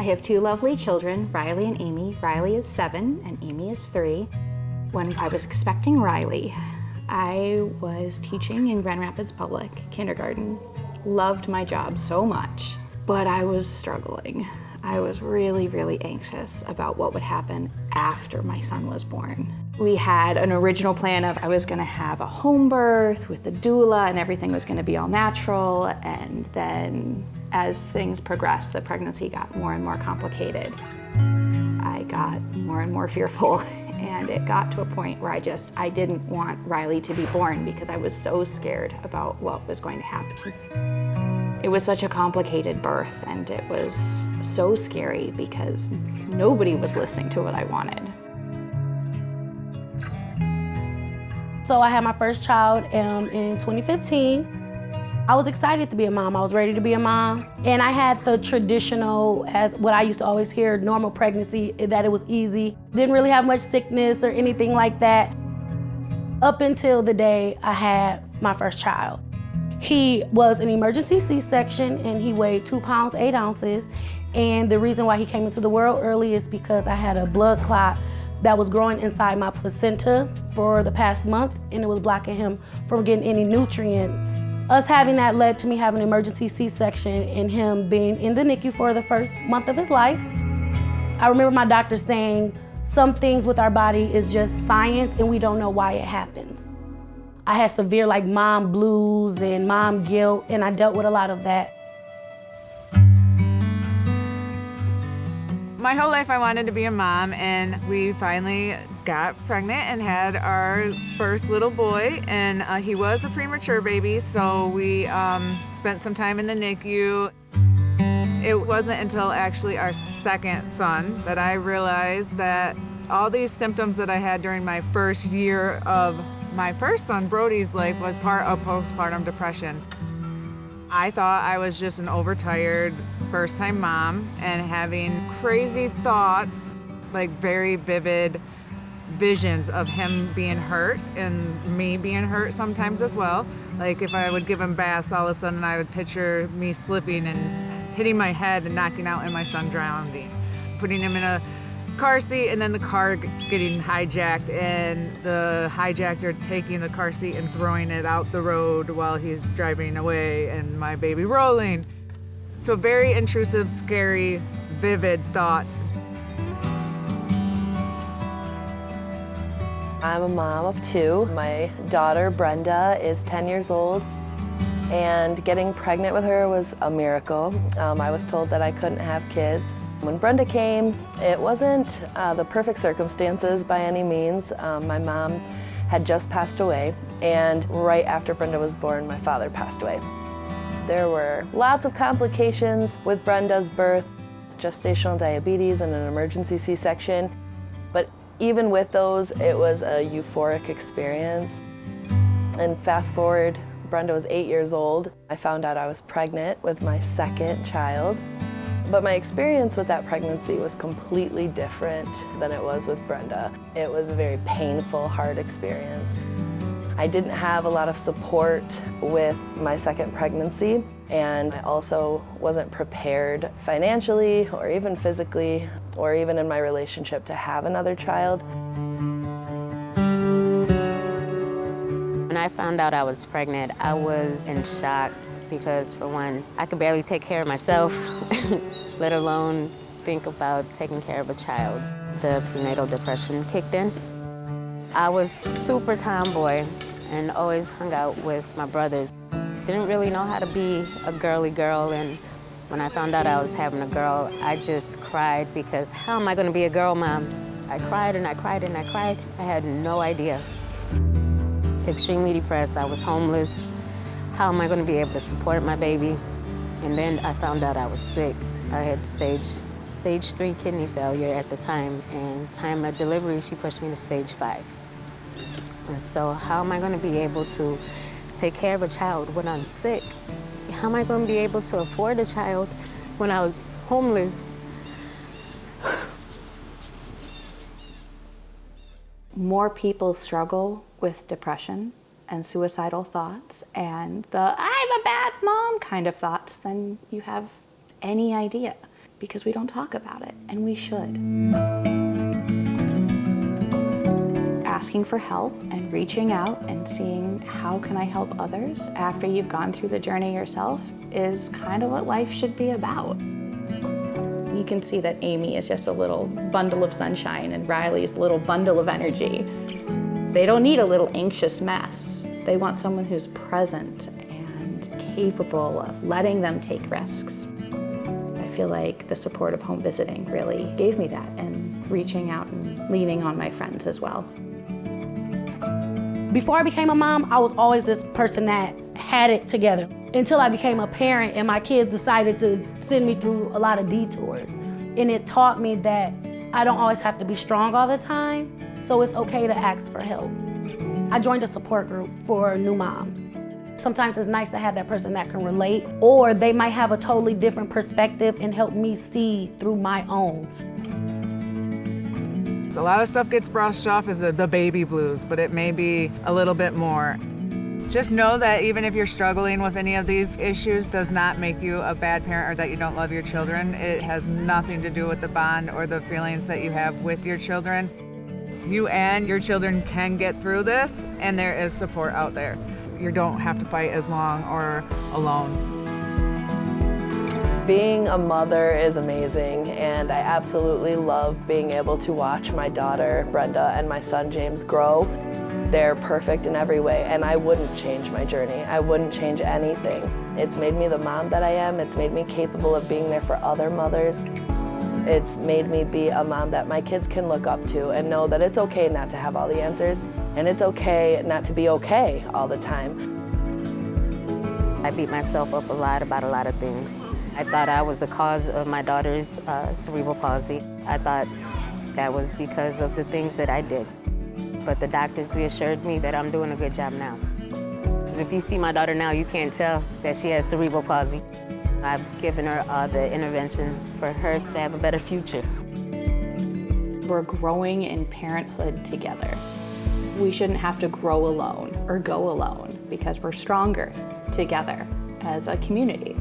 I have two lovely children, Riley and Amy. Riley is 7 and Amy is 3. When I was expecting Riley, I was teaching in Grand Rapids Public Kindergarten. Loved my job so much, but I was struggling. I was really, really anxious about what would happen after my son was born. We had an original plan of I was gonna have a home birth with a doula and everything was gonna be all natural, and then as things progressed, the pregnancy got more and more complicated. I got more and more fearful, and it got to a point where I didn't want Riley to be born because I was so scared about what was going to happen. It was such a complicated birth, and it was so scary because nobody was listening to what I wanted. So I had my first child in 2015. I was excited to be a mom. I was ready to be a mom. And I had the traditional, as what I used to always hear, normal pregnancy, that it was easy. Didn't really have much sickness or anything like that. Up until the day I had my first child. He was an emergency C-section and he weighed 2 pounds, 8 ounces. And the reason why he came into the world early is because I had a blood clot that was growing inside my placenta for the past month, and it was blocking him from getting any nutrients. Us having that led to me having an emergency C-section and him being in the NICU for the first month of his life. I remember my doctor saying, some things with our body is just science and we don't know why it happens. I had severe mom blues and mom guilt, and I dealt with a lot of that. My whole life I wanted to be a mom, and we finally got pregnant and had our first little boy, and he was a premature baby, so we spent some time in the NICU. It wasn't until actually our second son that I realized that all these symptoms that I had during my first year of my first son, Brody's life, was part of postpartum depression. I thought I was just an overtired first-time mom and having crazy thoughts, very vivid visions of him being hurt and me being hurt sometimes as well. If I would give him baths, all of a sudden I would picture me slipping and hitting my head and knocking out and my son drowning. Putting him in a car seat and then the car getting hijacked and the hijacker taking the car seat and throwing it out the road while he's driving away and my baby rolling. So very intrusive, scary, vivid thoughts. I'm a mom of 2. My daughter, Brenda, is 10 years old, and getting pregnant with her was a miracle. I was told that I couldn't have kids. When Brenda came, it wasn't the perfect circumstances by any means. My mom had just passed away, and right after Brenda was born, my father passed away. There were lots of complications with Brenda's birth, gestational diabetes and an emergency C-section, but even with those, it was a euphoric experience. And fast forward, Brenda was 8 years old. I found out I was pregnant with my second child. But my experience with that pregnancy was completely different than it was with Brenda. It was a very painful, hard experience. I didn't have a lot of support with my second pregnancy, and I also wasn't prepared financially or even physically or even in my relationship to have another child. When I found out I was pregnant, I was in shock because, for one, I could barely take care of myself, let alone think about taking care of a child. The prenatal depression kicked in. I was super tomboy and always hung out with my brothers. Didn't really know how to be a girly girl, and when I found out I was having a girl, I just cried because how am I gonna be a girl mom? I cried and I cried and I cried. I had no idea. Extremely depressed, I was homeless. How am I gonna be able to support my baby? And then I found out I was sick. I had stage 3 kidney failure at the time, and time of delivery, she pushed me to stage 5. And so how am I gonna be able to take care of a child when I'm sick? How am I gonna be able to afford a child when I was homeless? More people struggle with depression and suicidal thoughts and the I'm a bad mom kind of thoughts than you have any idea. because we don't talk about it, and we should. Asking for help and reaching out and seeing how can I help others after you've gone through the journey yourself is kind of what life should be about. You can see that Amy is just a little bundle of sunshine and Riley's a little bundle of energy. They don't need a little anxious mess. They want someone who's present and capable of letting them take risks. I feel like the support of home visiting really gave me that, and reaching out and leaning on my friends as well. Before I became a mom, I was always this person that had it together. Until I became a parent and my kids decided to send me through a lot of detours. And it taught me that I don't always have to be strong all the time, so it's okay to ask for help. I joined a support group for new moms. Sometimes it's nice to have that person that can relate, or they might have a totally different perspective and help me see through my own. So a lot of stuff gets brushed off as the baby blues, but it may be a little bit more. Just know that even if you're struggling with any of these issues, does not make you a bad parent or that you don't love your children. It has nothing to do with the bond or the feelings that you have with your children. You and your children can get through this, and there is support out there. You don't have to fight as long or alone. Being a mother is amazing, and I absolutely love being able to watch my daughter Brenda and my son James grow. They're perfect in every way, and I wouldn't change my journey. I wouldn't change anything. It's made me the mom that I am. It's made me capable of being there for other mothers. It's made me be a mom that my kids can look up to and know that it's okay not to have all the answers, and it's okay not to be okay all the time. I beat myself up a lot about a lot of things. I thought I was the cause of my daughter's cerebral palsy. I thought that was because of the things that I did. But the doctors reassured me that I'm doing a good job now. If you see my daughter now, you can't tell that she has cerebral palsy. I've given her all the interventions for her to have a better future. We're growing in parenthood together. We shouldn't have to grow alone or go alone because we're stronger together as a community.